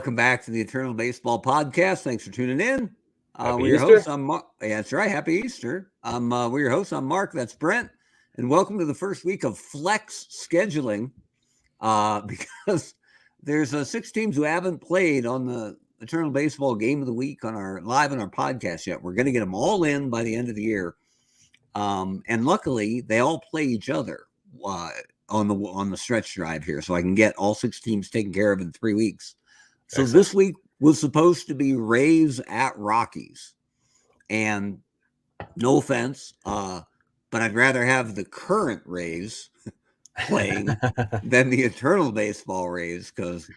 welcome back to the Eternal Baseball Podcast. Thanks for tuning in. Happy We're your Easter. hosts. Yeah, that's right. Happy Easter. We're your hosts. I'm Mark. That's Brent. And welcome to the first week of flex scheduling because there's 6 teams who haven't played on the Eternal Baseball Game of the Week on our podcast yet. We're going to get them all in by the end of the year. And luckily, they all play each other on the stretch drive here, so I can get all 6 teams taken care of in 3 weeks. So Excellent. This week was supposed to be Rays at Rockies, and no offense, but I'd rather have the current Rays playing than the Eternal Baseball Rays, because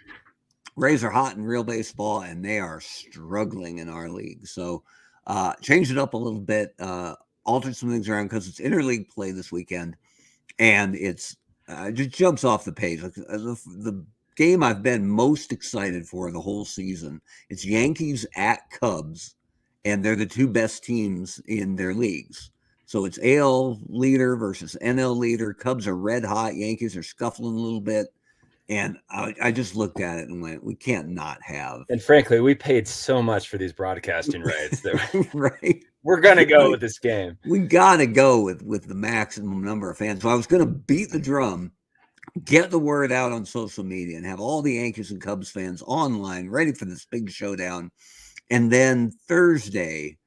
Rays are hot in real baseball and they are struggling in our league. So changed it up a little bit, altered some things around because it's interleague play this weekend, and it's just jumps off the page. Like the game I've been most excited for the whole season. It's Yankees at Cubs, and they're the 2 best teams in their leagues. So it's AL leader versus NL leader. Cubs are red hot. Yankees are scuffling a little bit. And I just looked at it and went, we can't not have. And frankly, we paid so much for these broadcasting rights that right. We're going to go with this game. We got to go with the maximum number of fans. So I was going to beat the drum, get the word out on social media, and have all the Yankees and Cubs fans online ready for this big showdown. And then Thursday,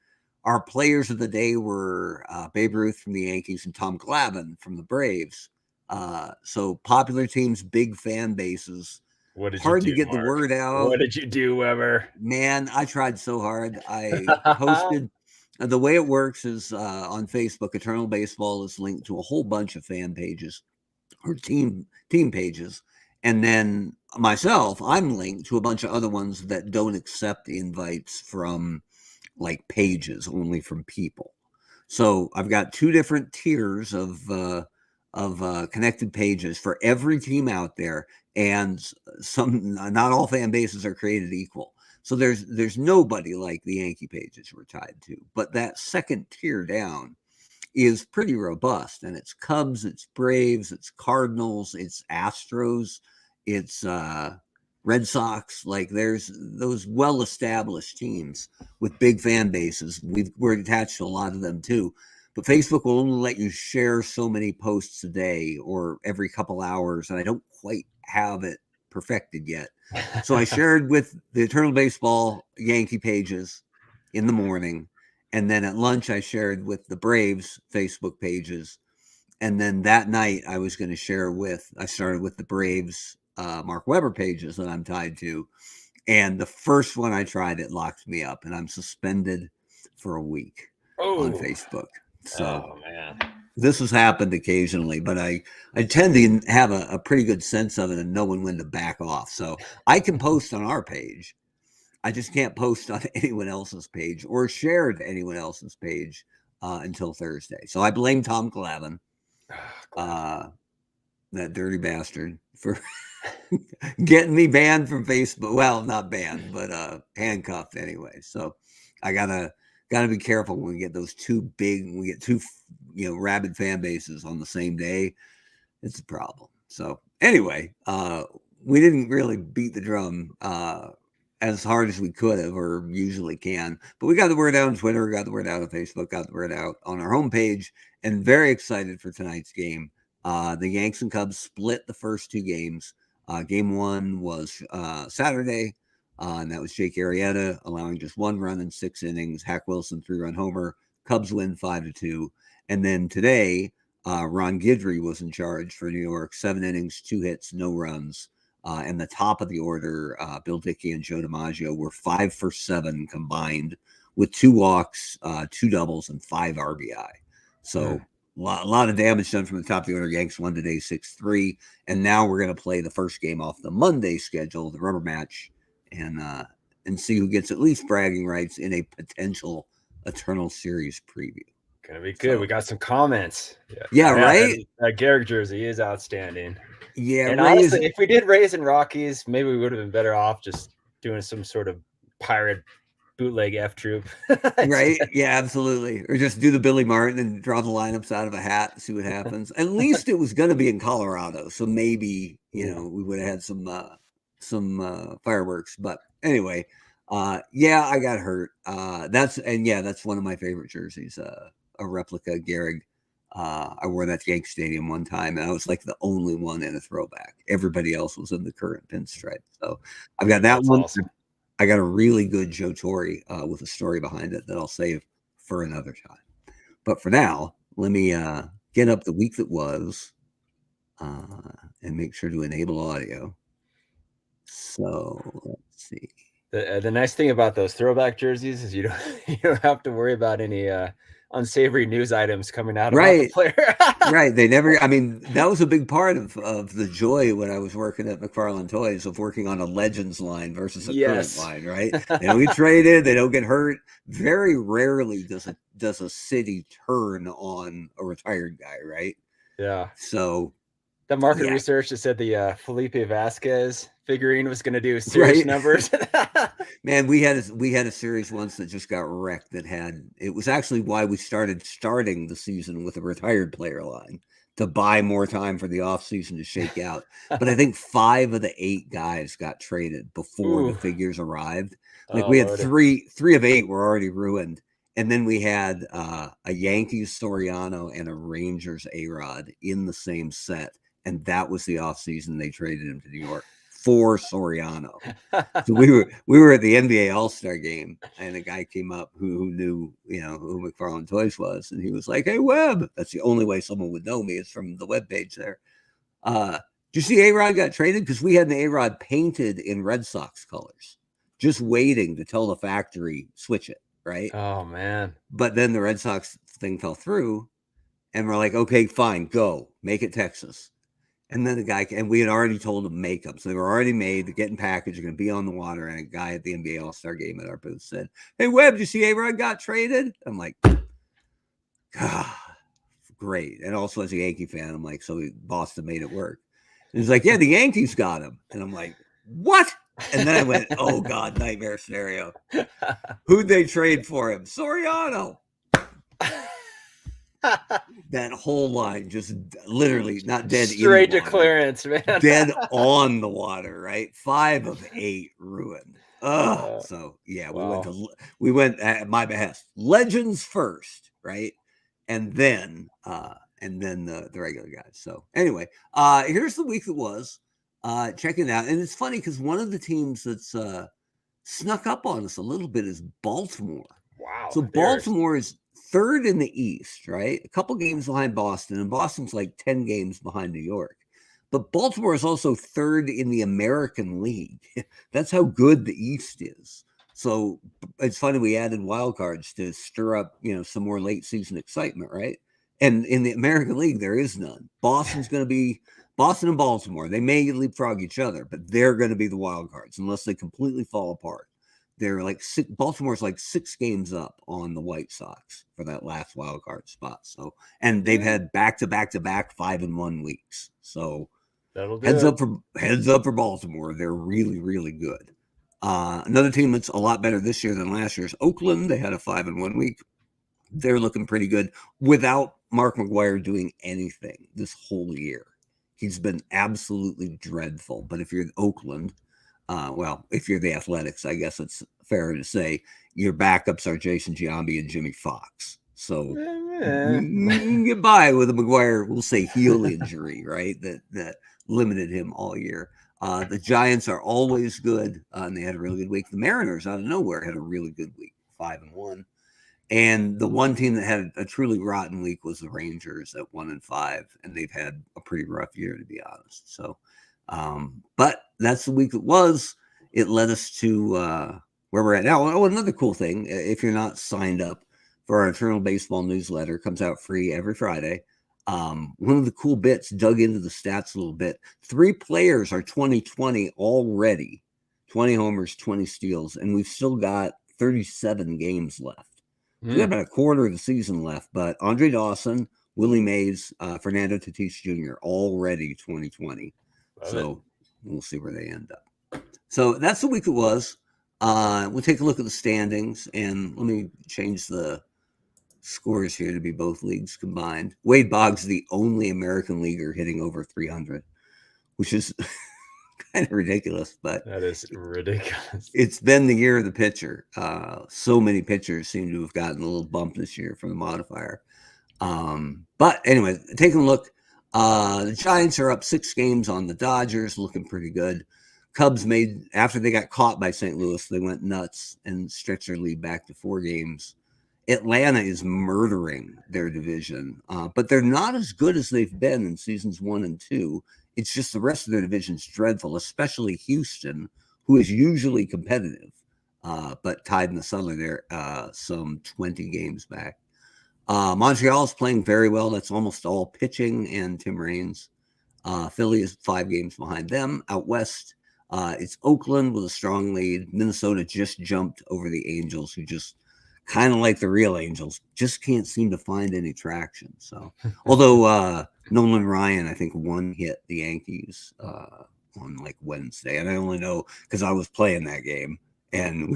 our players of the day were Babe Ruth from the Yankees and Tom Glavine from the Braves. So popular teams, big fan bases. Hard to get the word out. What did you do, Weber? Man, I tried so hard. I posted. The way it works is on Facebook, Eternal Baseball is linked to a whole bunch of fan pages or team pages. And then myself, I'm linked to a bunch of other ones that don't accept invites from like pages, only from people. So I've got 2 different tiers of connected pages for every team out there. And not all fan bases are created equal. So there's nobody like the Yankee pages we're tied to. But that second tier down is pretty robust. And it's Cubs, it's Braves, it's Cardinals, it's Astros, it's Red Sox. Like there's those well-established teams with big fan bases. We're attached to a lot of them too. But Facebook will only let you share so many posts a day or every couple hours. And I don't quite have it perfected yet. So I shared with the Eternal Baseball Yankee pages in the morning. And then at lunch, I shared with the Braves Facebook pages. And then that night, I was going to share I started with the Braves Mark Weber pages that I'm tied to. And the first one I tried, it locked me up. And I'm suspended for a week on Facebook. So man. This has happened occasionally, but I tend to have a pretty good sense of it and know when to back off. So I can post on our page. I just can't post on anyone else's page or share to anyone else's page until Thursday. So I blame Tom Glavine, that dirty bastard, for getting me banned from Facebook. Well, not banned, but handcuffed anyway. So I gotta be careful when we get those 2 rabid fan bases on the same day. It's a problem. So anyway, we didn't really beat the drum as hard as we could have or usually can, but we got the word out on Twitter, got the word out on Facebook, got the word out on our homepage, and very excited for tonight's game. The Yanks and Cubs split the first 2 games. Game 1 was Saturday. And that was Jake Arrieta allowing just 1 run in 6 innings. Hack Wilson 3-run homer. Cubs win 5-2. And then today, Ron Guidry was in charge for New York. 7 innings, 2 hits, no runs. And the top of the order, Bill Dickey and Joe DiMaggio were 5 for 7 combined, with 2 walks, 2 doubles, and 5 RBI. So a lot of damage done from the top of the order. Yanks won today 6-3. And now we're going to play the first game off the Monday schedule, the rubber match, and see who gets at least bragging rights in a potential Eternal Series preview. Gonna be good. So, we got some comments. Yeah, right? That Garrick jersey is outstanding. Yeah, and honestly, if we did Rays and Rockies, maybe we would have been better off just doing some sort of pirate bootleg F troop. Right? Yeah, absolutely. Or just do the Billy Martin and draw the lineups out of a hat and see what happens. At least it was going to be in Colorado, so maybe we would have had some fireworks. But anyway, yeah, I got hurt. That's one of my favorite jerseys. A replica Gehrig. I wore that to Yankee Stadium one time, and I was like the only one in a throwback. Everybody else was in the current pinstripe. So I've got that one. Awesome. I got a really good Joe Torre with a story behind it that I'll save for another time. But for now, let me get up the week that was and make sure to enable audio. So let's see. The nice thing about those throwback jerseys is you don't have to worry about any unsavory news items coming out about the player. Right. They never, I mean, that was a big part of the joy when I was working at McFarland Toys of working on a Legends line versus a current line, right? They don't get traded, they don't get hurt. Very rarely does a city turn on a retired guy, right? Yeah. So the market research that said the Felipe Vasquez figurine was going to do serious numbers. Man, we had a series once that just got wrecked. It was actually why we starting the season with a retired player line to buy more time for the off season to shake out. But I think 5 of the 8 guys got traded before the figures arrived. Like we had three of 8 were already ruined. And then we had a Yankees Soriano and a Rangers A-Rod in the same set. And that was the offseason they traded him to New York for Soriano. So we were at the NBA All-Star game, and a guy came up who knew, who McFarland Toys was, and he was like, "Hey, Webb." That's the only way someone would know me is from the webpage there. Did you see A-Rod got traded? Because we had an A-Rod painted in Red Sox colors, just waiting to tell the factory, switch it, right? Oh, man. But then the Red Sox thing fell through, and we're like, okay, fine, go. Make it Texas. And then the guy, and we had already told them make them. So they were already made, they're getting packaged, they're going to be on the water. And a guy at the NBA All-Star game at our booth said, "Hey, Webb, did you see A-Rod got traded?" I'm like, God, great. And also as a Yankee fan, I'm like, so Boston made it work. And he's like, "Yeah, the Yankees got him." And I'm like, what? And then I went, oh, God, nightmare scenario. Who'd they trade for him? Soriano. That whole line just literally not dead straight to clearance, man. Dead on the water, right? 5 of 8 ruined. So yeah, we went at my behest. Legends first, right? And then the regular guys. So anyway, here's the week that was. Check it out. And it's funny because one of the teams that's snuck up on us a little bit is Baltimore. Wow. So Baltimore is 3rd in the East, right? A couple games behind Boston, and Boston's like 10 games behind New York. But Baltimore is also 3rd in the American League. That's how good the East is. So it's funny we added wild cards to stir up, some more late season excitement, right? And in the American League, there is none. Boston's going to be Boston and Baltimore. They may leapfrog each other, but they're going to be the wild cards unless they completely fall apart. They're like Baltimore's like 6 games up on the White Sox for that last wild card spot. So, and they've had back-to-back 5-1 weeks. So heads up for Baltimore. They're really, really good. Another team that's a lot better this year than last year is Oakland. They had a 5-1 week. They're looking pretty good without Mark McGwire doing anything this whole year. He's been absolutely dreadful. But if you're Oakland, if you're the Athletics, I guess it's fair to say your backups are Jason Giambi and Jimmy Fox. So you can get by with a McGwire, we'll say, heel injury, right? That limited him all year. The Giants are always good, and they had a really good week. The Mariners, out of nowhere, had a really good week, 5-1. And the one team that had a truly rotten week was the Rangers at 1-5, and they've had a pretty rough year, to be honest. So, but that's the week it was. It led us to where we're at now. Oh, another cool thing, if you're not signed up for our Eternal Baseball newsletter, comes out free every Friday. One of the cool bits, dug into the stats a little bit. 3 players are 2020 already. 20 homers, 20 steals, and we've still got 37 games left. We got about a quarter of the season left, but Andre Dawson, Willie Mays, Fernando Tatis Jr. already 2020. We'll see where they end up. So that's the week it was. We'll take a look at the standings, and let me change the scores here to be both leagues combined. Wade Boggs, the only American leaguer hitting over 300, which is kind of ridiculous, but that is ridiculous. it's been the year of the pitcher. So many pitchers seem to have gotten a little bump this year from the modifier. But anyway, taking a look, the Giants are up 6 games on the Dodgers, looking pretty good. Cubs made, after they got caught by St. Louis, they went nuts and stretched their lead back to 4 games. Atlanta is murdering their division, but they're not as good as they've been in seasons 1 and 2. It's just the rest of their division's dreadful, especially Houston, who is usually competitive, but tied in the Southern there some 20 games back. Montreal's playing very well. That's almost all pitching and Tim Raines. Philly is 5 games behind them. Out west, it's Oakland with a strong lead. Minnesota just jumped over the Angels, who just kind of like the real Angels, just can't seem to find any traction. So, although Nolan Ryan, I think, one hit the Yankees on like Wednesday, and I only know because I was playing that game, and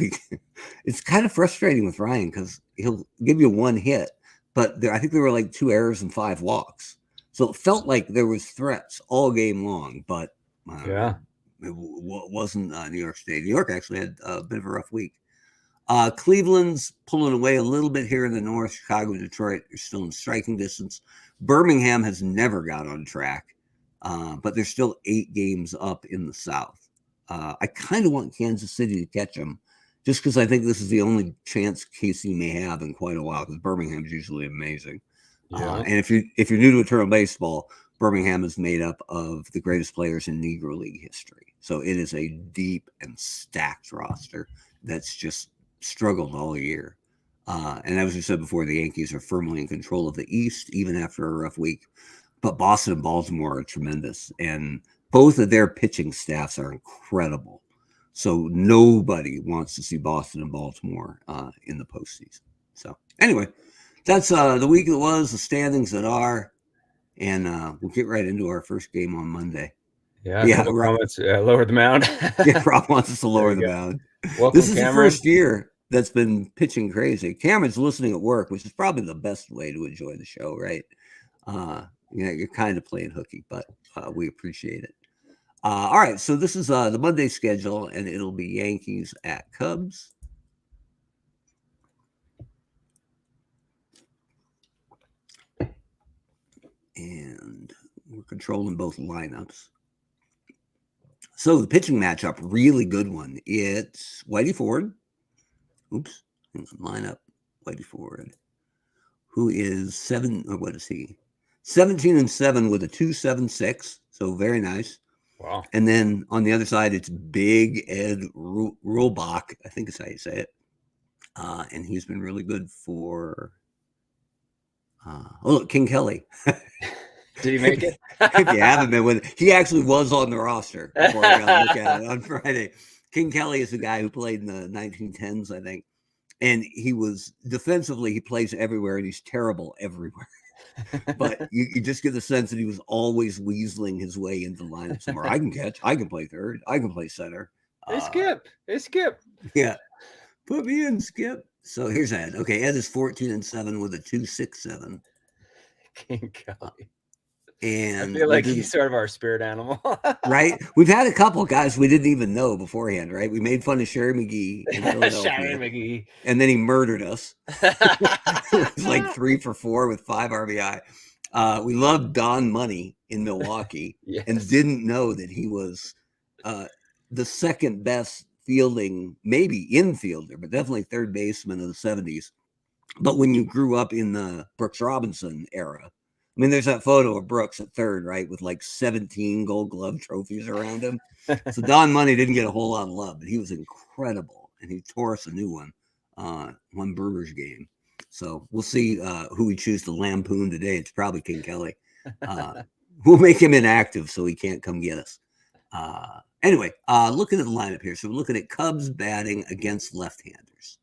it's kind of frustrating with Ryan because he'll give you 1 hit, but I think there were like 2 errors and 5 walks, so it felt like there was threats all game long, but Yeah, it wasn't New York State. New York actually had a bit of a rough week. Cleveland's pulling away a little bit here in the north. Chicago and Detroit are still in striking distance. Birmingham has never got on track, but they're still 8 games up in the south. I kind of want Kansas City to catch them just because I think this is the only chance KC may have in quite a while because Birmingham's usually amazing. yeah. And if you're new to eternal baseball, Birmingham is made up of the greatest players in Negro League history. So it is a deep and stacked roster that's just struggled all year. And as we said before, the Yankees are firmly in control of the East, even after a rough week. But Boston and Baltimore are tremendous. And both of their pitching staffs are incredible. So nobody wants to see Boston and Baltimore in the postseason. So anyway, that's the week that was, the standings that are. And we'll get right into our first game on Monday. Yeah, Rob, lower the mound. Rob wants us to lower the mound. Welcome, this is Cameron. the first year that's been pitching crazy. Cameron's listening at work, which is probably the best way to enjoy the show, right? You're kind of playing hooky, but we appreciate it. All right, so this is the Monday schedule, and it'll be Yankees at Cubs. And we're controlling both lineups. So the pitching matchup, really good one. It's Whitey Ford. Oops, line up Whitey Ford, who is 17-7 with a 2.76. So very nice. Wow. And then on the other side, it's Big Ed Reulbach. I think is how you say it. And he's been really good for. Look, King Kelly. Did he make it? If you haven't been with it, he actually was on the roster before I got to look at it on Friday. King Kelly is the guy who played in the 1910s, I think. And he was defensively, he plays everywhere and he's terrible everywhere. But you just get the sense that he was always weaseling his way into the lineup somewhere. I can catch, I can play third, I can play center. Hey, Skip. Yeah. Put me in, Skip. So here's Ed. Okay, Ed is 14-7 with a 2.67. King Kelly. And I feel like he's sort of our spirit animal. Right? We've had a couple guys we didn't even know beforehand, right? We made fun of Sherry McGee in Philadelphia. Sherry McGee. And then he murdered us. It was like 3 for 4 with 5 RBI. We loved Don Money in Milwaukee. Yes. And didn't know that he was the second best fielding, maybe infielder, but definitely third baseman of the 70s. But when you grew up in the Brooks Robinson era, I mean, there's that photo of Brooks at third, right, with like 17 Gold Glove trophies around him. So Don Money didn't get a whole lot of love, but he was incredible, and he tore us a new one Brewers game. So we'll see who we choose to lampoon today. It's probably King Kelly. We'll make him inactive so he can't come get us. Anyway, looking at the lineup here. So we're looking at Cubs batting against left-handers.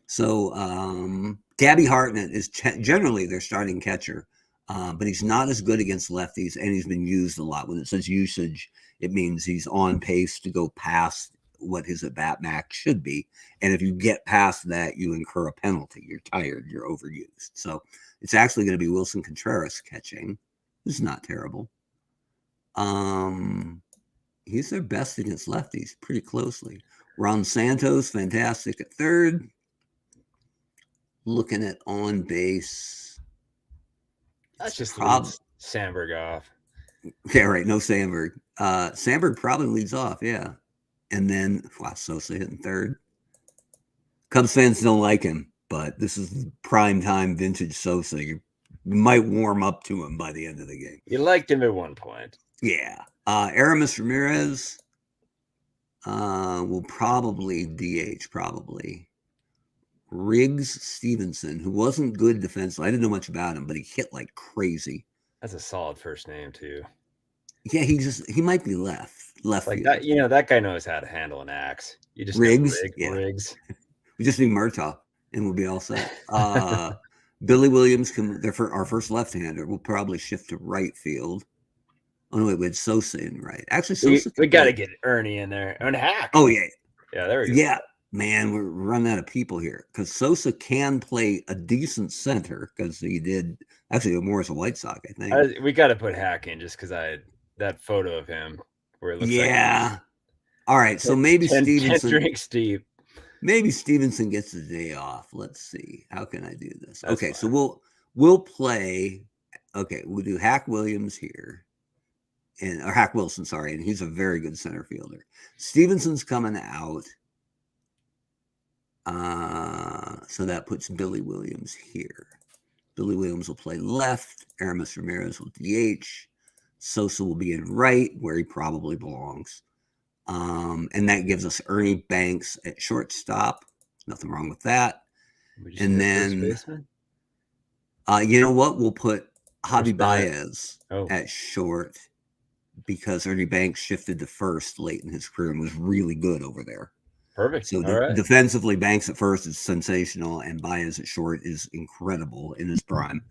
So Gabby Hartnett is generally their starting catcher. But he's not as good against lefties, and he's been used a lot. When it says usage, it means he's on pace to go past what his at-bat max should be. And if you get past that, you incur a penalty. You're tired. You're overused. So it's actually going to be Wilson Contreras catching. This is not terrible. He's their best against lefties pretty closely. Ron Santos, fantastic at third. Looking at on base. That's just leads Sandberg off. Yeah, right. No Sandberg. Sandberg probably leads off, yeah. And then, wow, Sosa hitting third. Cubs fans don't like him, but this is prime time vintage Sosa. You might warm up to him by the end of the game. You liked him at one point. Yeah. Aramis Ramirez will probably DH, probably. Riggs Stevenson, who wasn't good defensively. I didn't know much about him, but he hit like crazy. That's a solid first name, too. Yeah, he might be left like field. that. You know, that guy knows how to handle an axe. You just Riggs, Riggs. We just need Murtaugh, and we'll be all set. Billy Williams, our first left-hander, will probably shift to right field. Oh no, wait, we had Sosa in right. Actually, Sosa. We got to get Ernie in there and Hack. Oh yeah, there we go. Yeah, man, we're running out of people here because Sosa can play a decent center because he did actually more as a White Sox, I think. We got to put Hack in just because I had that photo of him where it looks like. Yeah. All right, so maybe Stevenson. 10 drinks deep. Maybe Stevenson gets the day off. Let's see. How can I do this? That's okay, fine. so we'll play. Okay, we'll do Hack Williams here, or Hack Wilson, sorry, and he's a very good center fielder. Stevenson's coming out, so that puts Billy Williams here. Billy Williams will play left. Aramis Ramirez will DH. Sosa will be in right, where he probably belongs. And that gives us Ernie Banks at shortstop. Nothing wrong with that. And then, you know what? We'll put Javi Baez at short because Ernie Banks shifted to first late in his career and was really good over there. Perfect. So defensively, Banks at first is sensational, and Baez at short is incredible in his prime.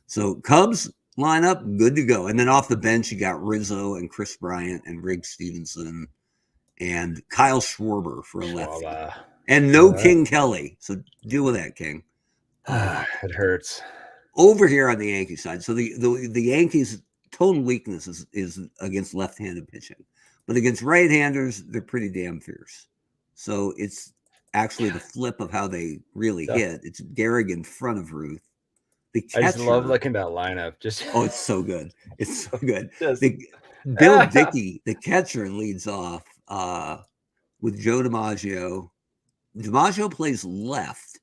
So Cubs lineup, good to go. And then off the bench, you got Rizzo and Chris Bryant and Riggs Stevenson and Kyle Schwarber for a lefty. And no King Kelly. So deal with that, King. It hurts. Over here on the Yankee side, so the Yankees' total weakness is against left-handed pitching. But against right-handers, they're pretty damn fierce. So it's actually the flip of how they really hit. It's Gehrig in front of Ruth. The catcher, I just love looking at that lineup. It's so good. It's so good. Bill Dickey, the catcher, leads off with Joe DiMaggio. DiMaggio plays left.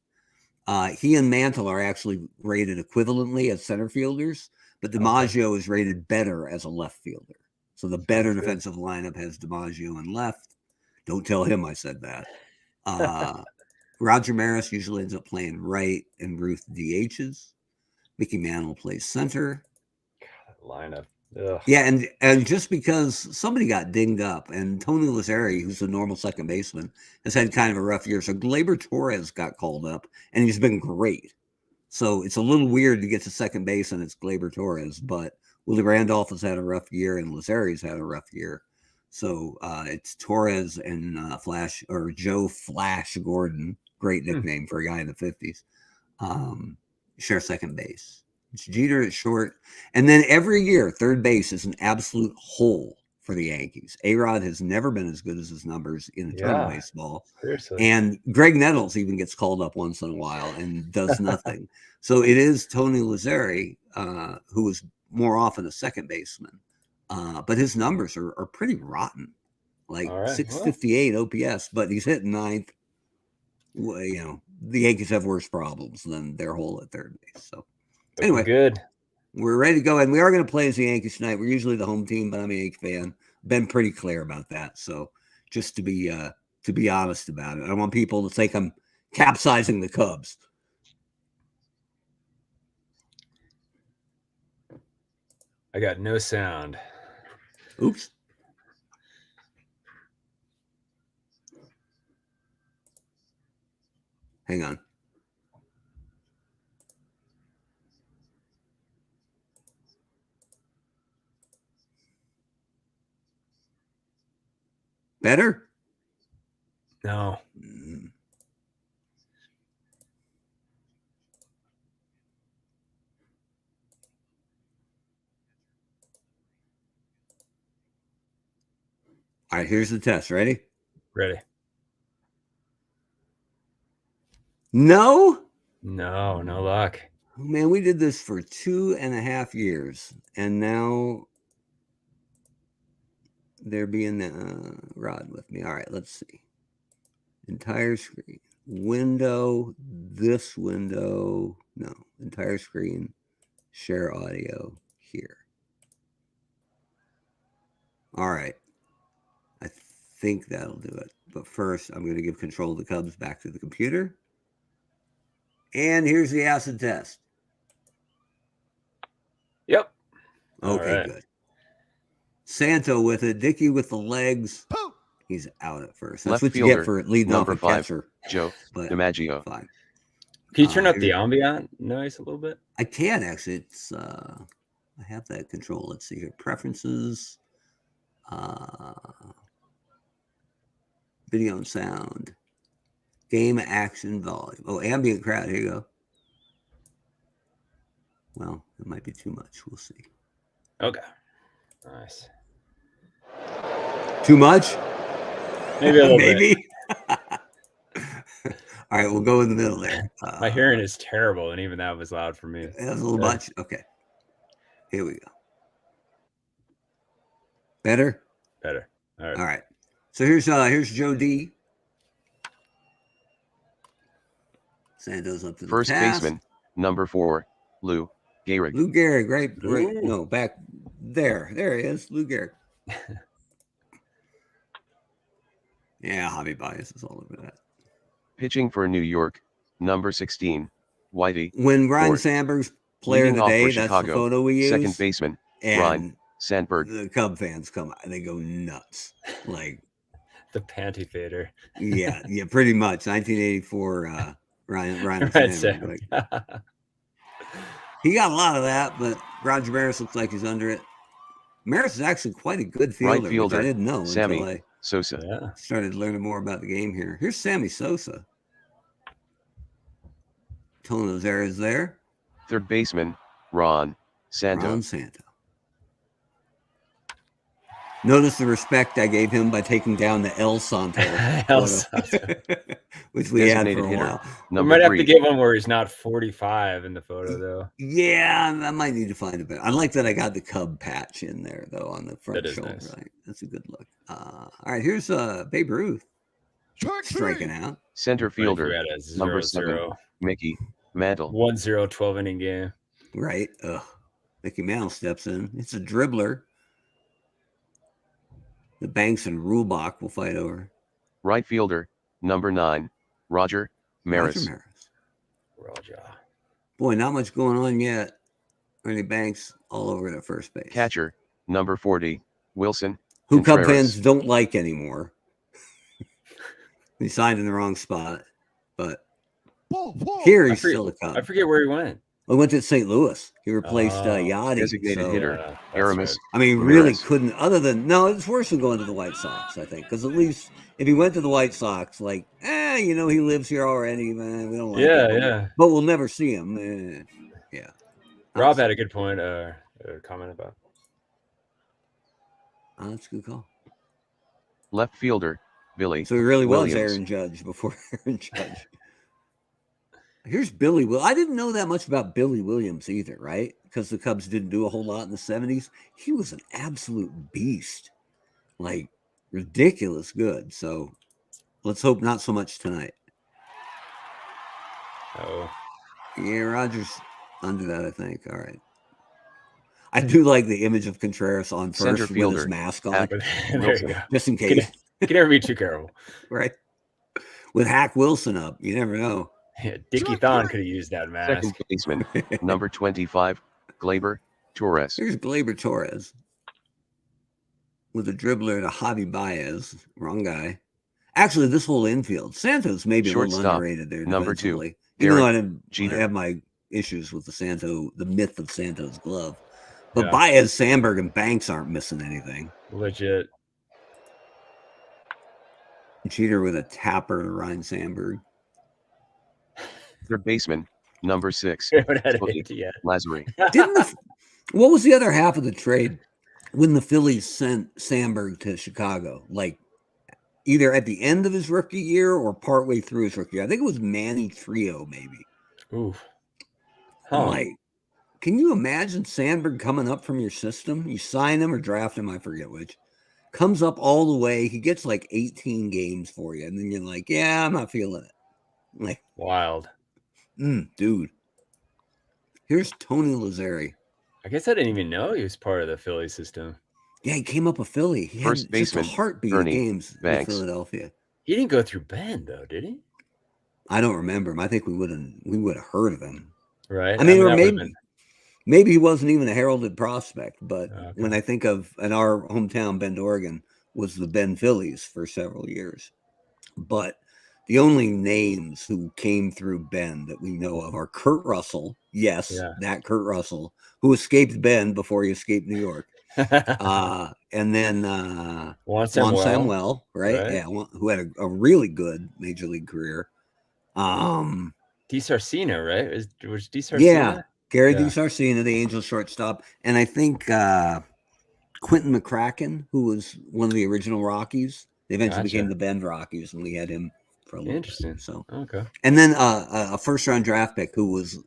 He and Mantle are actually rated equivalently as center fielders, but DiMaggio is rated better as a left fielder. So the better defensive lineup has DiMaggio in left. Don't tell him I said that. Roger Maris usually ends up playing right, and Ruth DHs. Mickey Mantle plays center. God, lineup. Ugh. Yeah, and just because somebody got dinged up, and Tony Lazzeri, who's a normal second baseman, has had kind of a rough year. So Gleyber Torres got called up, and he's been great. So it's a little weird to get to second base, and it's Gleyber Torres. But Willie Randolph has had a rough year, and Lazzeri's had a rough year. So it's Torres and Joe Flash Gordon, great nickname for a guy in the 50s, share second base. It's Jeter at short. And then every year, third base is an absolute hole for the Yankees. A-Rod has never been as good as his numbers in eternal baseball. Seriously. And Greg Nettles even gets called up once in a while and does nothing. So it is Tony Lazzeri, who is more often a second baseman. But his numbers are pretty rotten. Like 658 OPS, but he's hitting ninth. Well, the Yankees have worse problems than their hole at third base. So anyway, good. We're ready to go, and we are going to play as the Yankees tonight. We're usually the home team, but I'm a Yankee fan. Been pretty clear about that. So just to be honest about it, I don't want people to think I'm capsizing the Cubs. I got no sound. Oops. Hang on. Better? No. All right, here's the test. Ready? Ready. No? No luck. Oh, man, we did this for 2.5 years, and now they're being Rod with me. All right, let's see. Entire screen. Window, this window. No, entire screen. Share audio here. All right. I think that'll do it. But first, I'm going to give control of the Cubs back to the computer. And here's the acid test. Yep. Okay, right. good. Santo with it. Dickey with the legs. He's out at first. That's Left what you fielder, get for leading off number a 5, catcher. Joe But DiMaggio. fine. Can you turn up the here- ambient noise a little bit? I can actually. It's I have that control. Let's see here. Preferences. Video and sound. Game action volume. Oh, ambient crowd. Here you go. Well, it might be too much. We'll see. Okay. Nice. Too much? Maybe a little bit. Maybe. All right, we'll go in the middle there. My hearing is terrible, and even that was loud for me. That's a little much. Okay. Here we go. Better? Better. All right. All right. So here's Joe D. Santos up to the First task. baseman, number 4, Lou Gehrig. Lou Gehrig, right? Ooh. No, back there. There he is, Lou Gehrig. Yeah, hobby bias is all over that. Pitching for New York, number 16, Whitey When Ryan Ford. Sandberg's player of Leading the off day, for that's Chicago, the photo we use. second baseman, and Ryan Sandberg. the Cub fans come out and they go nuts. Like, The panty fader. yeah, pretty much. 1984 Ryan Right, Sandberg. Sam. Like, he got a lot of that, but Roger Maris looks like he's under it. Maris is actually quite a good fielder, Right fielder, which I didn't know Sammy until I Sosa. Yeah. started learning more about the game here. Here's Sammy Sosa. Tone those areas there. Third baseman, Ron Santo. Ron Santo. Notice the respect I gave him by taking down the El Santo, El Santo. which we had Designated for a hitter, while. We number might have 3. to give one where he's not 45 in the photo, though. Yeah, I might need to find a bit. I like that I got the Cub patch in there, though, on the front That is shoulder. nice. Right? That's a good look. All right, here's Babe Ruth striking out. Center fielder, We had a number 0-0. 7, Mickey Mantle. 1-0 12-inning game. Right. Mickey Mantle steps in. It's a dribbler. The Banks and Reulbach will fight over. Right fielder, number 9, Roger Maris. Roger Maris. Roger. Boy, not much going on yet. Ernie Banks all over it at first base. Catcher, number 40, Wilson Who Cub Contreras. fans don't like anymore. He signed in the wrong spot. But here he's still a Cub. I forget where he went. He went to St. Louis. He replaced Oh, Yachty. designated hitter. Yeah, that's Aramis. I mean, Ramirez. really couldn't, other than, no, it's worse than going to the White Sox, I think. Because at least if he went to the White Sox, like, he lives here already, man. We don't like him. Yeah. But we'll never see him. Yeah. Rob had a good point, comment about. Oh, that's a good call. Left fielder, Billy So he really was Williams. Aaron Judge before Aaron Judge. Here's Billy. I didn't know that much about Billy Williams either, right? Because the Cubs didn't do a whole lot in the 70s. He was an absolute beast. Like, ridiculous good. So let's hope not so much tonight. Oh. Yeah, Rogers under that, I think. All right. I do like the image of Contreras on Center first with fielder, his mask on, Hack There you Wilson. go. just in You case, can never be too careful. right? With Hack Wilson up, you never know. Yeah, Dickie Thon could have used that mask. Second baseman, number 25, Gleyber Torres. Here's Gleyber Torres with a dribbler to Javi Baez. Wrong guy. Actually, this whole infield, Santos maybe a little Shortstop, underrated there. number 2, defensively. Even though Derek I Jeter. have my issues with the myth of Santos glove. But Yeah. Baez, Sandberg, and Banks aren't missing anything. Legit. Jeter with a tapper to Ryan Sandberg. Third baseman, number 6, We haven't had Tony it yet. Lazzari. What was the other half of the trade? when the Phillies sent Sandberg to Chicago, like either at the end of his rookie year or partway through his rookie year. I think it was Manny Trio, maybe. Ooh. Huh. Like, can you imagine Sandberg coming up from your system? You sign him or draft him, I forget which. Comes up all the way. He gets like 18 games for you. And then you're like, yeah, I'm not feeling it. Like, wild. Dude. Here's Tony Lazzeri. I guess I didn't even know he was part of the Philly system. Yeah, he came up a Philly. He First had baseman, just a heartbeat Ernie of games Banks. with Philadelphia. He didn't go through Ben though, did he? I don't remember him. I think we would have heard of him. Right. I mean, or maybe he wasn't even a heralded prospect, but when I think of in our hometown, Bend, Oregon, was the Bend Phillies for several years. But the only names who came through Bend that we know of are Kurt Russell. Yes, that Kurt Russell, who escaped Bend before he escaped New York. And then Juan Samuel, right? Yeah, who had a really good major league career. DiSarcina, right? Was DiSarcina? Yeah, Gary DiSarcina, the Angels shortstop, and I think Quentin McCracken, who was one of the original Rockies. They eventually became the Bend Rockies, and we had him for a little bit. So okay. And then a first-round draft pick who was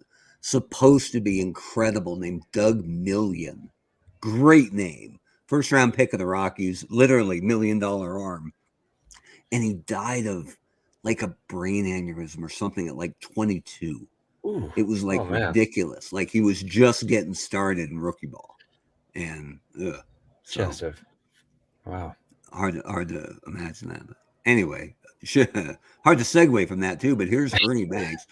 supposed to be incredible, named Doug Million. Great name. First-round pick of the Rockies, literally $1 million arm. And he died of like a brain aneurysm or something at like 22. Ooh. It was like ridiculous. Like he was just getting started in rookie ball. And wow. Hard to imagine that. But anyway, hard to segue from that too, but here's Ernie Banks.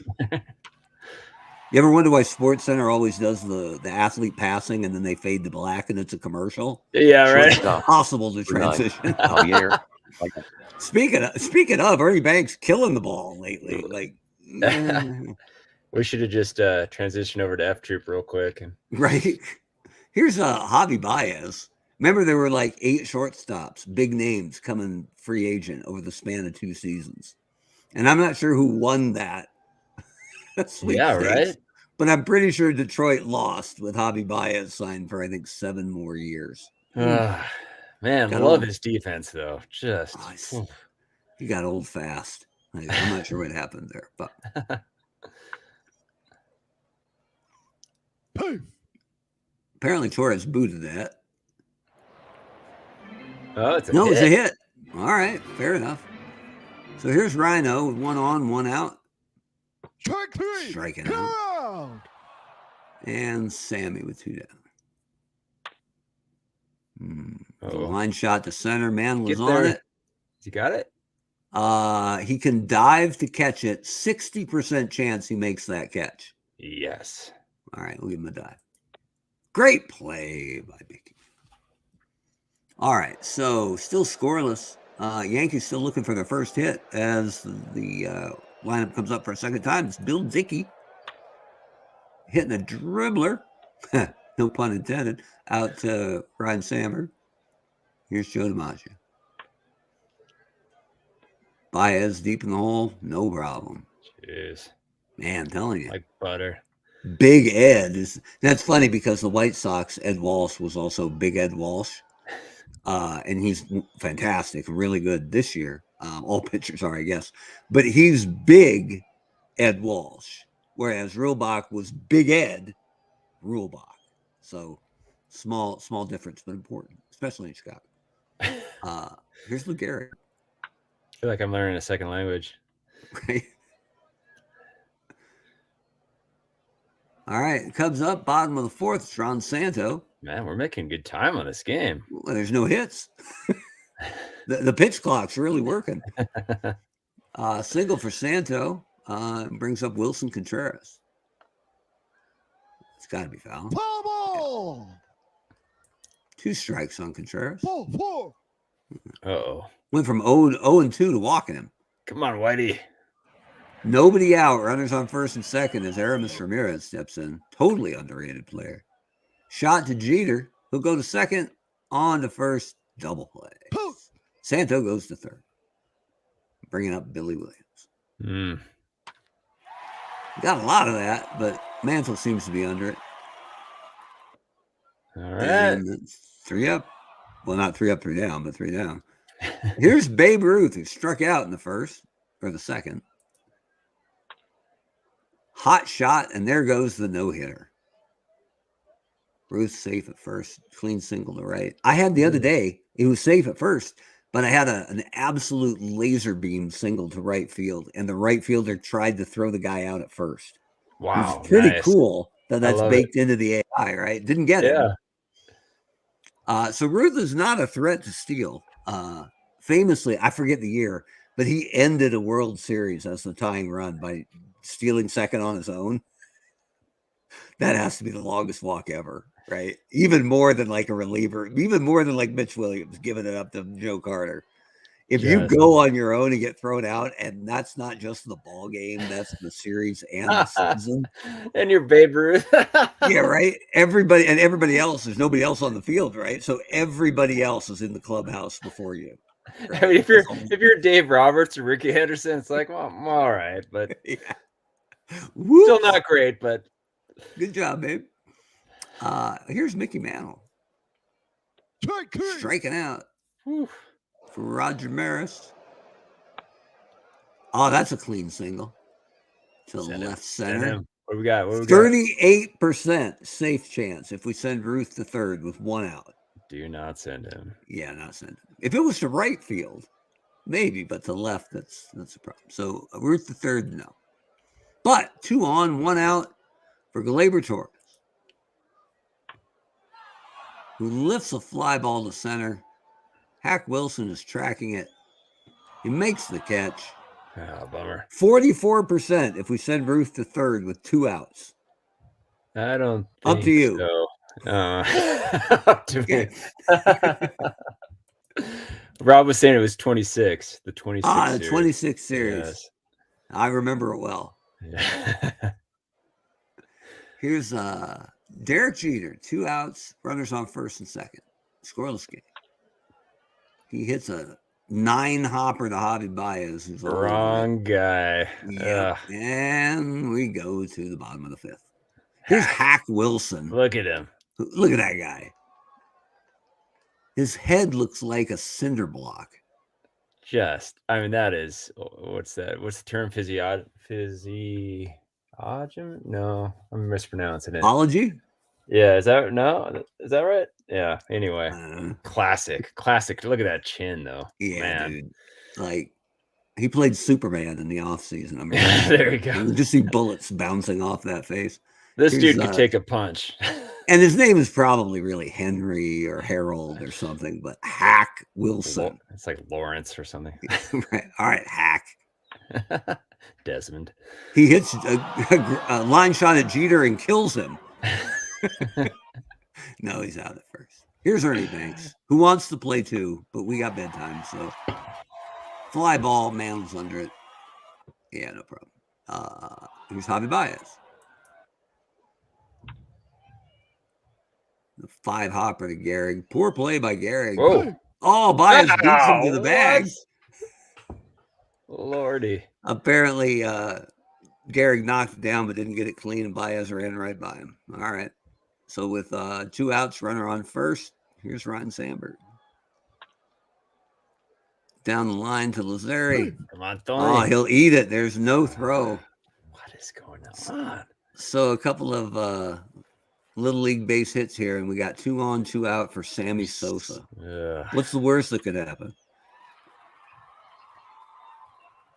You ever wonder why SportsCenter always does the athlete passing and then they fade to black and it's a commercial? Yeah, right. It's impossible to transition. Speaking of, Ernie Banks killing the ball lately. Like we should have just transitioned over to F Troop real quick. Right. Here's Javi Baez. Remember, there were like 8 shortstops, big names coming free agent over the span of 2 seasons. And I'm not sure who won that. Yeah, right. But I'm pretty sure Detroit lost with Javi Baez signed for, I think, 7 more years. Man, love his defense, though. He got old fast. I'm not sure what happened there. But apparently Torres booted that. Oh, it's a hit. All right, fair enough. So here's Rhino with 1 on, 1 out. Strike 3. Striking out. And Sammy with 2 down. The line shot to center. Man was on it. You got it? He can dive to catch it. 60% chance he makes that catch. Yes. All right, we'll give him a dive. Great play by Mickey. All right, so still scoreless. Yankees still looking for their first hit as the lineup comes up for a second time. It's Bill Dickey hitting a dribbler, no pun intended, out to Ryan Sandberg. Here's Joe DiMaggio. Baez deep in the hole, no problem. Jeez. Man, I'm telling you. Like butter. Big Ed that's funny because the White Sox, Ed Walsh was also Big Ed Walsh. And he's fantastic, really good this year. All pitchers are, I guess. But he's Big Ed Walsh, whereas Reulbach was Big Ed Reulbach. So small difference, but important, especially in Chicago. Here's Lou Gehrig. I feel like I'm learning a second language. Right. All right, Cubs up, bottom of the 4th. It's Ron Santo. Man, we're making good time on this game. Well, there's no hits. the pitch clock's really working. Single for Santo brings up Wilson Contreras. It's got to be foul. Ball. 2 strikes on Contreras. Ball. Uh-oh. Went from 0-2 to walking him. Come on, Whitey. Nobody out. Runners on first and second as Aramis Ramirez steps in. Totally underrated player. Shot to Jeter. He'll go to second. On to first. Double play. Santo goes to third. Bringing up Billy Williams. Got a lot of that, but Mantle seems to be under it. All right. 3 up. Well, not 3 up, 3 down, but 3 down. Here's Babe Ruth, who struck out in the first or the second. Hot shot, and there goes the no-hitter. Ruth safe at first, clean single to right. I had the other day, he was safe at first, but I had an absolute laser beam single to right field, and the right fielder tried to throw the guy out at first. Wow. It's pretty cool that that's baked into the AI, right? Didn't get it. So Ruth is not a threat to steal. Famously, I forget the year, but he ended a World Series as the tying run by stealing second on his own. That has to be the longest walk ever, right? Even more than like a reliever, even more than like Mitch Williams giving it up to Joe Carter. If you go on your own and get thrown out, and that's not just the ball game, that's the series and the season. And you're Babe Ruth. Yeah, right. Everybody else, there's nobody else on the field, right? So everybody else is in the clubhouse before you. Right? I mean, if you're Dave Roberts or Ricky Henderson, it's like, well, I'm all right, but still not great. But good job, babe. Here's Mickey Mantle striking out. For Roger Maris. Oh, that's a clean single to the left center. What we got? 38% safe chance if we send Ruth to third with 1 out. Do not send him. Yeah, not send him. If it was to right field, maybe, but to left, that's a problem. So Ruth to third, no. But 2 on, 1 out for Gleyber Torres, who lifts a fly ball to center. Hack Wilson is tracking it. He makes the catch. Oh, bummer. 44% if we send Ruth to third with 2 outs. I don't think up to you. So. Up to me. Rob was saying it was 26. The 26 series. The 26 series. Yes. I remember it well. Yeah. Here's Derek Jeter, 2 outs, runners on first and second. Scoreless game. He hits a 9-hopper to Javi Baez. Who's wrong guy. Yeah. And we go to the bottom of the 5th. Here's Hack Wilson. Look at him. Look at that guy. His head looks like a cinder block. I mean, that is, what's that? What's the term? Physiogem? No, I'm mispronouncing it. Apology? Yeah, is that right? Yeah. Anyway, classic. Look at that chin, though. Yeah, man. Dude. Like, he played Superman in the offseason. I mean, there you go. You just see bullets bouncing off that face. This dude could take a punch. And his name is probably really Henry or Harold or something, but Hack Wilson. It's like Lawrence or something. Right. All right, Hack. Desmond. He hits a line shot at Jeter and kills him. No, he's out at first. Here's Ernie Banks, who wants to play too, but we got bedtime, so fly ball, Man's under it. Yeah, no problem. Here's Javi Baez. The 5-hopper to Gehrig. Poor play by Gehrig. Whoa. Oh, Baez beats him to the bag. Lordy. Apparently, Gehrig knocked it down but didn't get it clean, and Baez ran right by him. All right. So with 2 outs, runner on first, here's Ryan Sandberg. Down the line to Lazari. Come on, Tony. Oh, he'll eat it. There's no throw. What is going on? So a couple of Little League base hits here, and we got 2 on, 2 out for Sammy Sosa. What's the worst that could happen?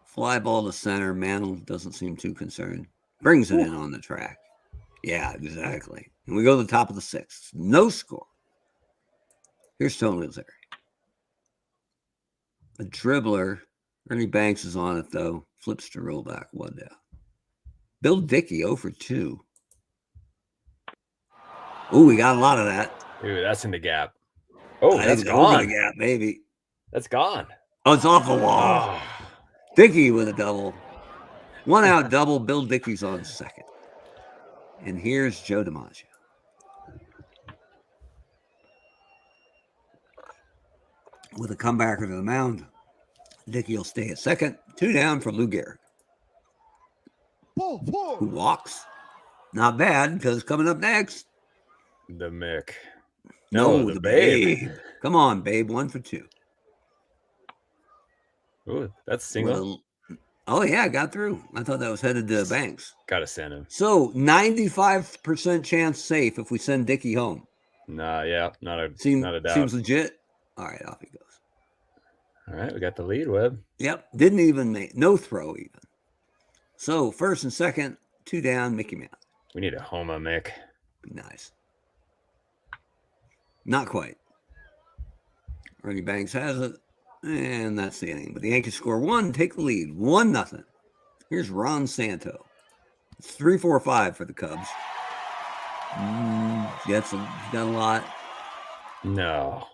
Fly ball to center. Mantle doesn't seem too concerned. Brings it in on the track. Yeah, exactly. And we go to the top of the 6th. No score. Here's Tony Lazari. A dribbler. Ernie Banks is on it, though. Flips to Reulbach. 1 down. Bill Dickey 0 for 2. Oh, we got a lot of that. Ooh, that's in the gap. Oh, that's gone. gone. The gap, maybe. That's gone. Oh, it's off the wall. Dickey with a double. 1 out double. Bill Dickey's on second. And here's Joe DiMaggio. With a comebacker to the mound. Dickey will stay at second. 2 down for Lou Gehrig. Who walks. Not bad, because coming up next. The Mick. No, the the Babe. Babe. Come on, Babe. 1 for 2. Ooh, that's single. Oh, yeah, got through. I thought that was headed to Banks. Gotta send him. So 95% chance safe if we send Dickie home. Nah, yeah, not a doubt. Seems legit. All right, off he goes. All right, we got the lead, Webb. Yep, didn't even make no throw even. So first and second, 2 down, Mickey Mouse. We need a Homa, Mick. Be nice. Not quite. Ernie Banks has it, and that's the inning. But the Yankees score 1, take the lead, 1-0. Here's Ron Santo. It's 3-4-5 for the Cubs. Got a lot. No.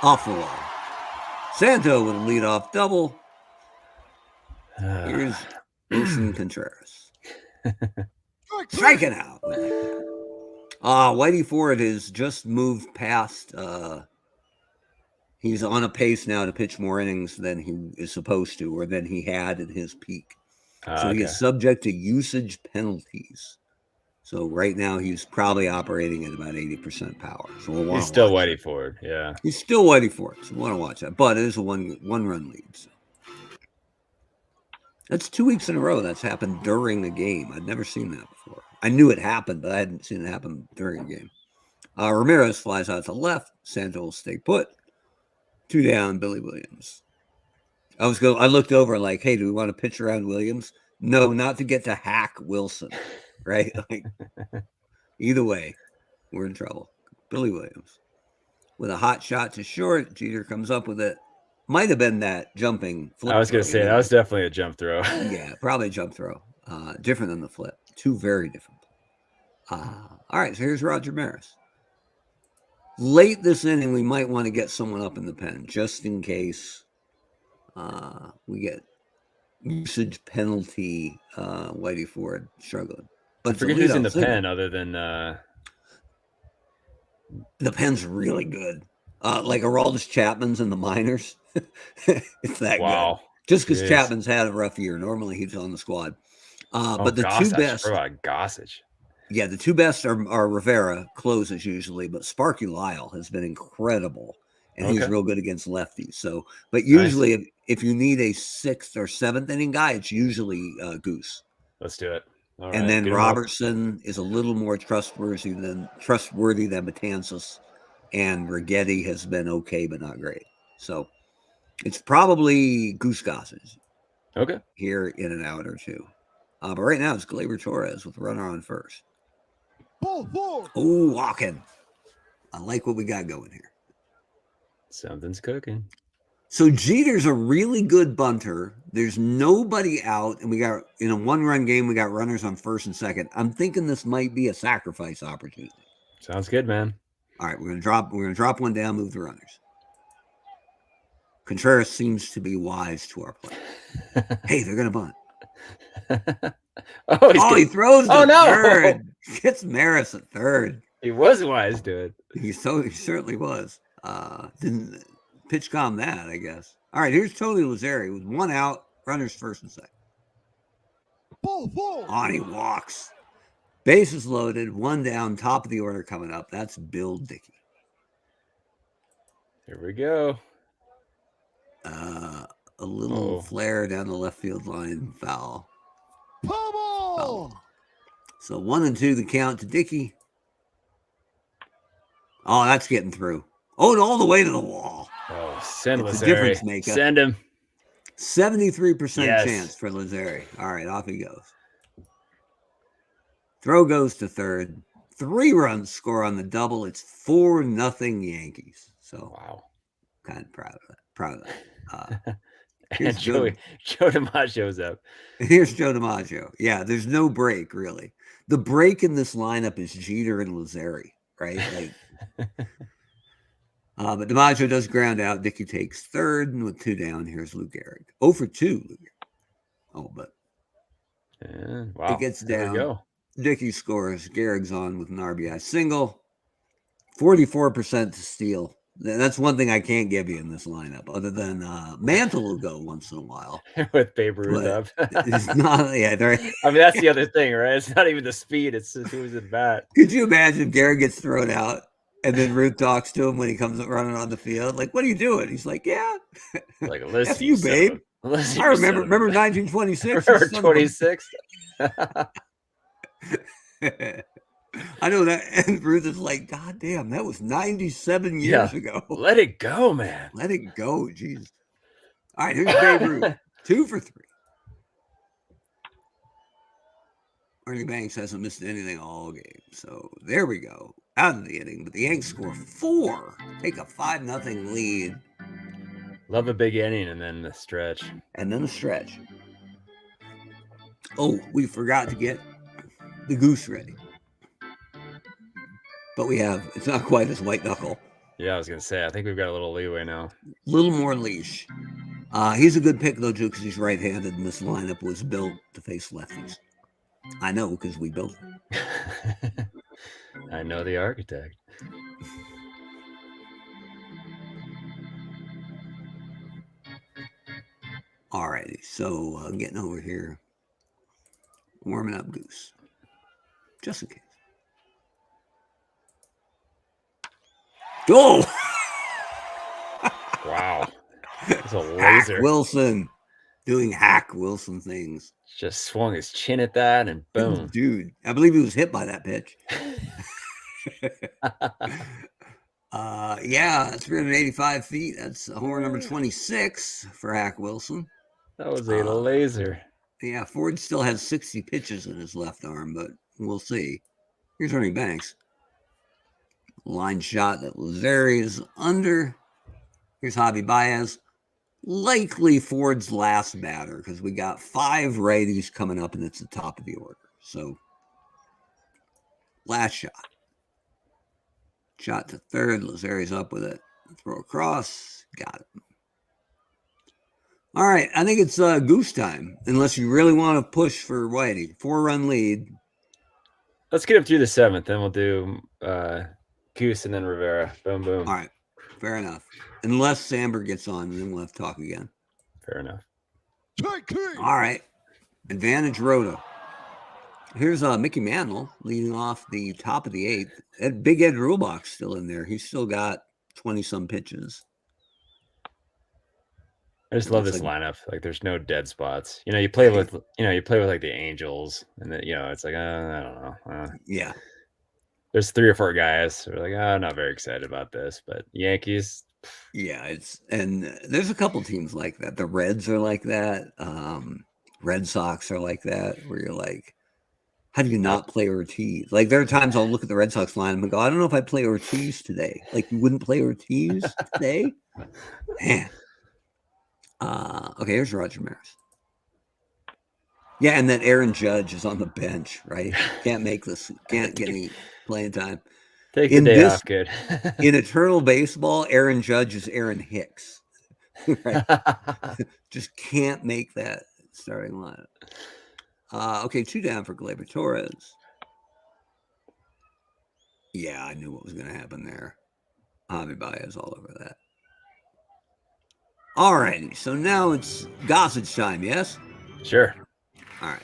Off the wall. Santo with a leadoff double. Here's Wilson Contreras. Striking out. Whitey Ford has just moved past. He's on a pace now to pitch more innings than he is supposed to, or than he had at his peak. So he is subject to usage penalties. So right now he's probably operating at about 80% power. So he's still Whitey Ford, yeah. He's still Whitey Ford, so we want to watch that. But it is a one-run lead. So. That's 2 weeks in a row that's happened during a game. I'd never seen that before. I knew it happened, but I hadn't seen it happen during a game. Ramirez flies out to left. Santo will stay put. 2 down, Billy Williams. I looked over like, hey, do we want to pitch around Williams? No, not to get to hack Wilson, right? Like, either way, we're in trouble. Billy Williams with a hot shot to short. Jeter comes up with it. Might have been that jumping flip. I was going to say, that was definitely a jump throw. Yeah, probably a jump throw. Different than the flip. 2 very different. All right, so here's Roger Maris. Late this inning, we might want to get someone up in the pen just in case we get usage penalty. Whitey Ford struggling. But I forget who's in the pen other than the pen's really good. Like Aroldis Chapman's in the minors. It's that good. Just because Chapman's had a rough year. Normally he's on the squad. But the two best. Gossage. Yeah, the 2 best are Rivera, closes usually, but Sparky Lyle has been incredible, and he's real good against lefties. So, but usually if you need a 6th or 7th inning guy, it's usually Goose. Let's do it. All and then Robertson is a little more trustworthy than Betances, and Righetti has been okay but not great. So it's probably Goose Gossage. Okay. Here in an out or 2. But right now it's Gleyber Torres with a runner on first. Oh, walking. I like what we got going here. Something's cooking. So Jeter's a really good bunter. There's nobody out, and we got in a 1-run game. We got runners on first and second. I'm thinking this might be a sacrifice opportunity. Sounds good, man. All right, we're gonna drop one down, move the runners. Contreras seems to be wise to our play. Hey, they're gonna bunt. He throws to third. Gets Maris at third. He was wise to it. He certainly was. Didn't pitch calm that, I guess. All right, here's Tony Lazzeri with 1 out, runners first and second. He walks. Bases loaded, 1 down, top of the order coming up. That's Bill Dickey. Here we go. A little flare down the left field line, foul. Foul. So 1-2 the count to Dickey. Oh, that's getting through. All the way to the wall. Oh, send it's Lazzeri. A difference maker. Send him. 73% chance for Lazzeri. All right, off he goes. Throw goes to third. 3 runs score on the double. It's 4-0 Yankees. So kind of proud of that. And Joe DiMaggio's up. Here's Joe DiMaggio. Yeah, there's no break, really. The break in this lineup is Jeter and Lazzeri, right? Like, but DiMaggio does ground out. Dickey takes third, and with 2 down, here's Lou Gehrig. 0 for 2. But it gets down. Dickey scores. Gehrig's on with an RBI single. 44% to steal. That's one thing I can't give you in this lineup, other than Mantle will go once in a while with Babe Ruth up. It's not. Yeah, I mean that's the other thing, right? It's not even the speed; it's just who's at bat. Could you imagine if Gehrig gets thrown out And then Ruth talks to him when he comes running on the field. Like, what are you doing? He's like, yeah. Like, listen, F you, babe. Listen, I remember 1926. Remember 26? I know that. And Ruth is like, God damn, that was 97 years ago. Let it go, man. Let it go. Jeez. All right, here's Babe Ruth. 2 for 3. Ernie Banks hasn't missed anything all game. So there we go. Out of the inning. But the Yanks score 4. Take a 5-0 lead. Love a big inning and then the stretch. And then a stretch. Oh, we forgot to get the goose ready. But it's not quite as white knuckle. Yeah, I was going to say, I think we've got a little leeway now. A little more leash. He's a good pick, though, too, because he's right-handed, and this lineup was built to face lefties. I know, because we built it. I know the architect. All righty, so getting over here. Warming up goose. Just in case. Go! Wow. It's a Hack laser. Wilson doing Hack Wilson things. Just swung his chin at that and boom. Dude, I believe he was hit by that pitch. Yeah, 385 feet. That's homer number 26 for Hack Wilson. That was a laser. Yeah, Ford still has 60 pitches in his left arm, but we'll see. Here's Ernie Banks. Line shot that Lazari is under. Here's Javi Baez. Likely Ford's last batter because we got 5 righties coming up and it's the top of the order. So, last shot. Shot to third. Lazari's up with it. Throw across. Got it. All right. I think it's goose time, unless you really want to push for Whitey. 4-run lead. Let's get him through the 7th, then we'll do Goose and then Rivera. Boom, boom. All right. Fair enough. Unless Sandberg gets on, and then we'll have to talk again. Fair enough. All right. Advantage Roto. Here's Mickey Mantle leading off the top of the 8th. Big Ed Reulbach still in there. He's still got 20-some pitches. I just love this lineup. Like, there's no dead spots. You play with like the Angels, and then it's like I don't know. Yeah. There's 3 or 4 guys who are like, I'm not very excited about this, but Yankees. Yeah, and there's a couple teams like that. The Reds are like that. Red Sox are like that, where you're like, how do you not play Ortiz? Like, there are times I'll look at the Red Sox line and go, I don't know if I play Ortiz today. Like, you wouldn't play Ortiz today? Man. Okay, here's Roger Maris. Yeah, and then Aaron Judge is on the bench, right? Can't get any playing time. Take the day off, good. In Eternal Baseball, Aaron Judge is Aaron Hicks. Right? Just can't make that starting lineup. Okay, 2 down for Gleyber Torres. Yeah, I knew what was going to happen there. Javi Baez all over that. All righty, so now it's Gossage time, yes? Sure. All right.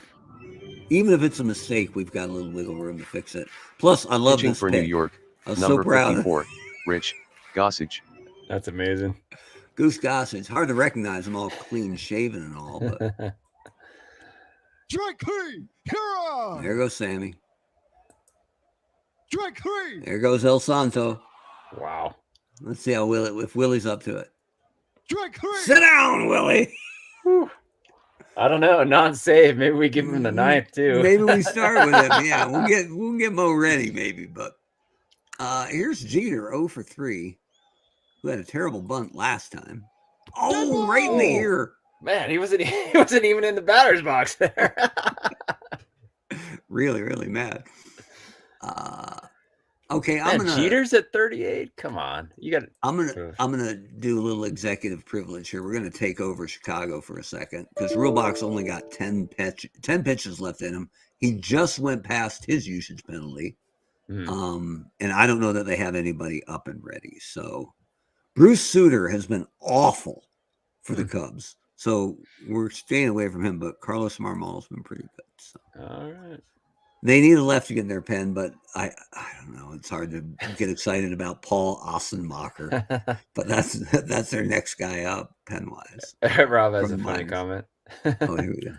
Even if it's a mistake, we've got a little wiggle room to fix it. Plus, I love Pitching this for pick. New York, I was number so proud. 54, Rich Gossage. That's amazing. Goose Gossage. Hard to recognize them all clean shaven and all, but Strike 3, hero. there goes Sammy. Strike 3. There goes El Santo. Wow. Let's see how if Willie's up to it. Strike 3. Sit down, Willie. Whew. I don't know. Non-save. Maybe we give him the 9th too. Maybe we start with him. Yeah, we'll get Mo ready, maybe. But here's Jeter, 0 for 3, who had a terrible bunt last time. Oh, right in the ear. Man, he wasn't even in the batter's box there. Really, really mad. Okay, Jeter's at 38. Come on, I'm gonna do a little executive privilege here. We're gonna take over Chicago for a second because Reulbach's only got 10 pitches left in him. He just went past his usage penalty, and I don't know that they have anybody up and ready. So Bruce Sutter has been awful for the Cubs, so we're staying away from him. But Carlos Marmol's been pretty good. So. All right. They need a lefty in their pen, but I don't know. It's hard to get excited about Paul Ossenmacher, but that's their next guy up pen wise. Rob has a From funny Miners. comment. Oh, here we go.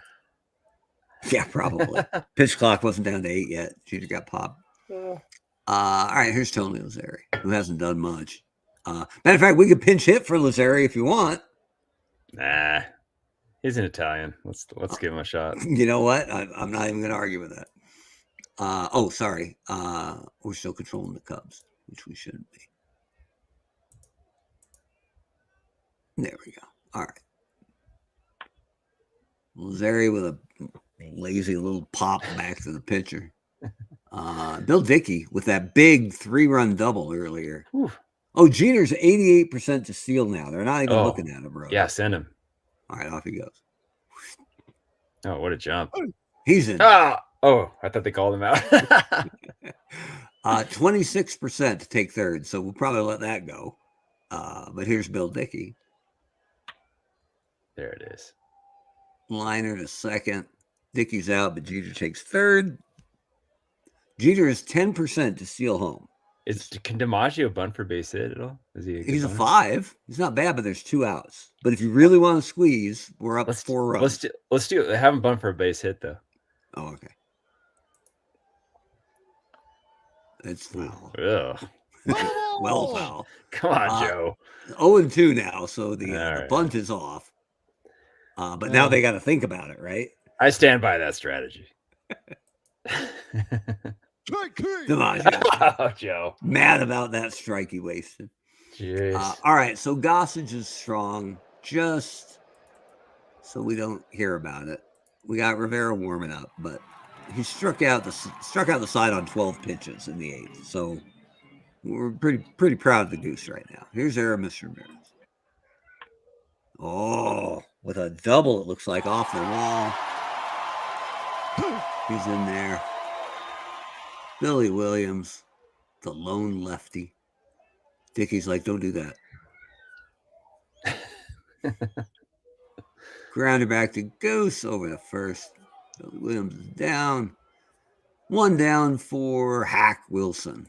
Yeah, probably. Pitch clock wasn't down to 8 yet. Jeter got popped. All right, here's Tony Lazzeri, who hasn't done much. Matter of fact, we could pinch hit for Lazzeri if you want. Nah, he's an Italian. Let's give him a shot. You know what? I'm not even going to argue with that. Oh, sorry. We're still controlling the Cubs, which we shouldn't be. There we go. All right. Lazzeri with a lazy little pop back to the pitcher. Bill Dickey with that big 3-run double earlier. Whew. Oh, Jeter's 88% to steal now. They're not even looking at him, bro. Yeah, send him. All right, off he goes. Oh, what a jump. He's in. Oh, I thought they called him out. 26% to take third, so we'll probably let that go. But here's Bill Dickey. There it is. Liner to second. Dickey's out, but Jeter takes third. Jeter is 10% to steal home. Can DiMaggio bunt for base hit at all? He's a 5. He's not bad, but there's 2 outs. But if you really want to squeeze, we're up 4 runs. Let's do it. Have him bunt for a base hit though. Oh, okay. It's foul. Ugh. Well foul. Come on, Joe. 0-2 now, so the bunt is off. But now they got to think about it, right? I stand by that strategy. DiMaggio. Oh, Joe. Mad about that strike he wasted. Jeez. All right, so Gossage is strong, just so we don't hear about it. We got Rivera warming up, but he struck out the side on 12 pitches in the 8th. So we're pretty proud of the Goose right now. Here's Aramis Ramirez. Oh, with a double, it looks like, off the wall. He's in there. Billy Williams, the lone lefty. Dickey's like, don't do that. Grounder back to Goose over to first. Billy Williams is down. 1 down for Hack Wilson.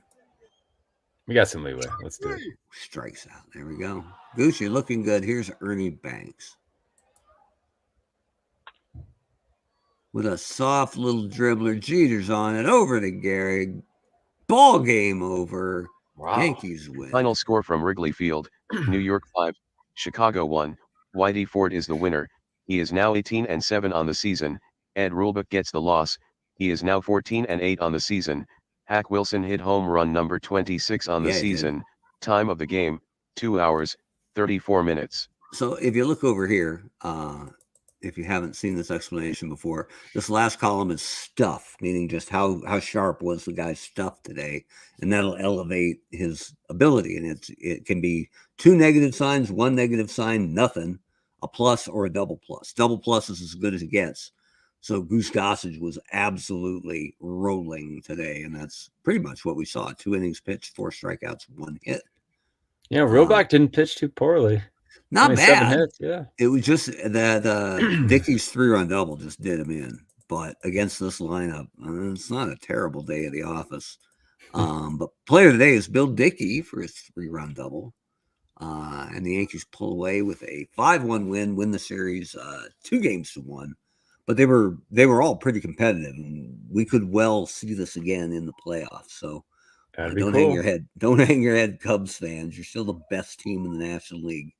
We got some leeway. Let's do it. Strikes out. There we go. Goose, you're looking good. Here's Ernie Banks. With a soft little dribbler. Jeter's on it. Over to Gehrig. Ball game over. Wow. Yankees win. Final score from Wrigley Field. New York 5, Chicago 1. Whitey Ford is the winner. He is now 18-7 on the season. Ed Reulbach gets the loss. He is now 14-8 on the season. Hack Wilson hit home run number 26 on the season. Time of the game, 2 hours, 34 minutes. So if you look over here, if you haven't seen this explanation before, this last column is stuff, meaning just how sharp was the guy's stuff today, and that'll elevate his ability. And it can be 2 negative signs, 1 negative sign, nothing, a plus or a double plus. Double plus is as good as it gets. So Goose Gossage was absolutely rolling today, and that's pretty much what we saw. 2 innings pitched, 4 strikeouts, 1 hit. Yeah, Reulbach didn't pitch too poorly. Not bad. Hits, yeah. It was just the Dickey's 3-run double just did him in. But against this lineup, it's not a terrible day at the office. But player of the day is Bill Dickey for his 3-run double. And the Yankees pull away with a 5-1 win the series 2-1. But they were all pretty competitive, and we could well see this again in the playoffs. So don't hang your head. Don't hang your head, Cubs fans. You're still the best team in the National League,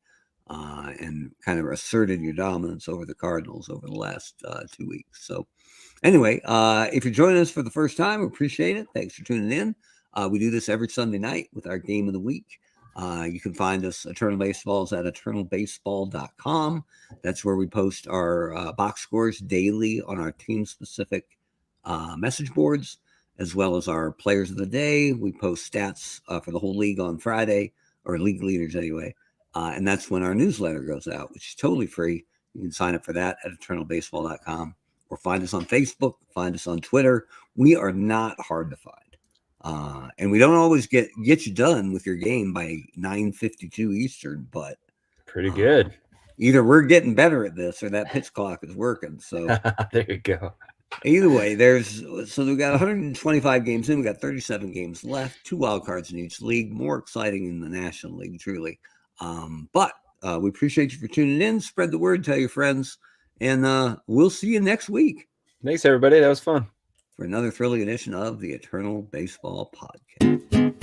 and kind of asserted your dominance over the Cardinals over the last 2 weeks. So anyway, if you're joining us for the first time, we appreciate it. Thanks for tuning in. We do this every Sunday night with our game of the week. You can find us, Eternal Baseballs, at eternalbaseball.com. That's where we post our box scores daily on our team-specific message boards, as well as our players of the day. We post stats for the whole league on Friday, or league leaders anyway. And that's when our newsletter goes out, which is totally free. You can sign up for that at eternalbaseball.com, or find us on Facebook, find us on Twitter. We are not hard to find. And we don't always get you done with your game by 9:52 Eastern, but pretty good. Either we're getting better at this or that pitch clock is working. So there you go. Either way, so we've got 125 games in. We got 37 games left. 2 wild cards in each league. More exciting in the National League, truly. But we appreciate you for tuning in. Spread the word. Tell your friends. And we'll see you next week. Thanks, everybody. That was fun. For another thrilling edition of the Eternal Baseball Podcast.